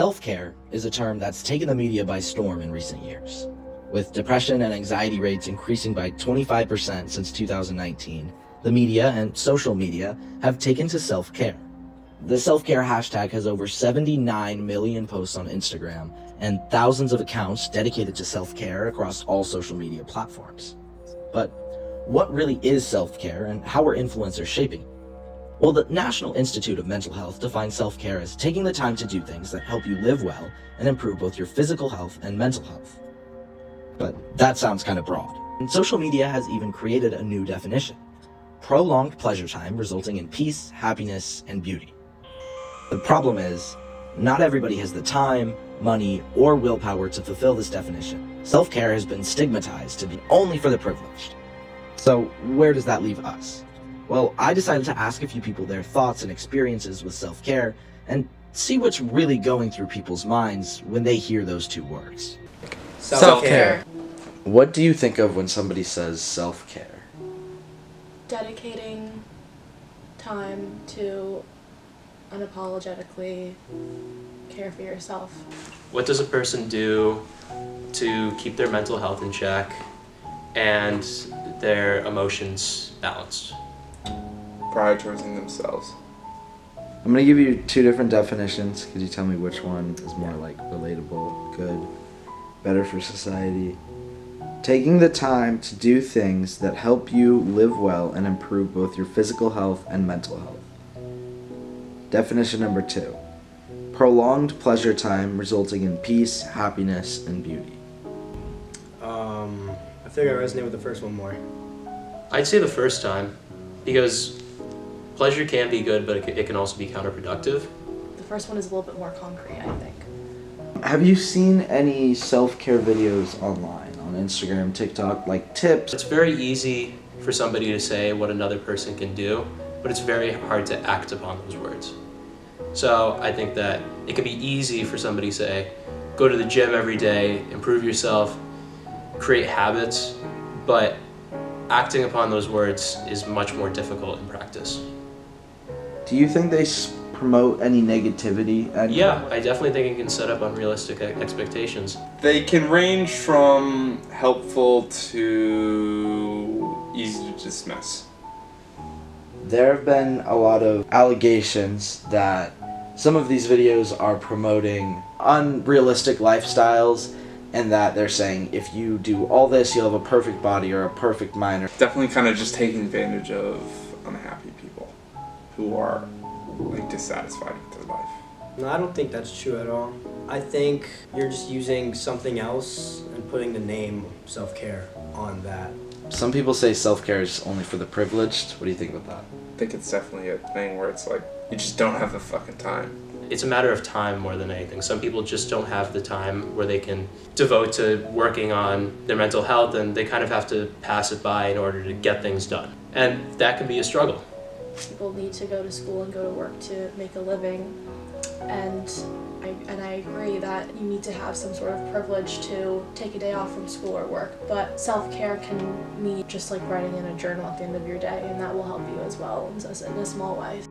Self-care is a term that's taken the media by storm in recent years, with depression and anxiety rates increasing by 25% since 2019. The media and social media have taken to self-care. The self-care hashtag has over 79 million posts on Instagram and thousands of accounts dedicated to self-care across all social media platforms. But what really is self-care, and how are influencers shaping it? Well, the National Institute of Mental Health defines self-care as taking the time to do things that help you live well and improve both your physical health and mental health. But that sounds kind of broad. And social media has even created a new definition: prolonged pleasure time resulting in peace, happiness, and beauty. The problem is, not everybody has the time, money, or willpower to fulfill this definition. Self-care has been stigmatized to be only for the privileged. So where does that leave us? Well, I decided to ask a few people their thoughts and experiences with self-care and see what's really going through people's minds when they hear those two words. Self-care. What do you think of when somebody says self-care? Dedicating time to unapologetically care for yourself. What does a person do to keep their mental health in check and their emotions balanced? Prioritizing themselves. I'm going to give you two different definitions. Could you tell me which one is more like relatable, good, better for society? Taking the time to do things that help you live well and improve both your physical health and mental health. Definition number 2. Prolonged pleasure time resulting in peace, happiness, and beauty. I think I resonate with the first one more. I'd say the first time, because pleasure can be good, but it can also be counterproductive. The first one is a little bit more concrete, I think. Have you seen any self-care videos online, on Instagram, TikTok, like tips? It's very easy for somebody to say what another person can do, but it's very hard to act upon those words. So I think that it can be easy for somebody to say, go to the gym every day, improve yourself, create habits, but acting upon those words is much more difficult in practice. Do you think they promote any negativity? Yeah, I definitely think it can set up unrealistic expectations. They can range from helpful to easy to dismiss. There have been a lot of allegations that some of these videos are promoting unrealistic lifestyles, and that they're saying if you do all this, you'll have a perfect body or a perfect mind. Definitely kind of just taking advantage of unhappy people who are like dissatisfied with their life. No, I don't think that's true at all. I think you're just using something else and putting the name self-care on that. Some people say self-care is only for the privileged. What do you think about that? I think it's definitely a thing where it's like, you just don't have the fucking time. It's a matter of time more than anything. Some people just don't have the time where they can devote to working on their mental health, and they kind of have to pass it by in order to get things done. And that can be a struggle. People need to go to school and go to work to make a living, and I agree that you need to have some sort of privilege to take a day off from school or work, but self-care can mean just like writing in a journal at the end of your day, and that will help you as well in a small way.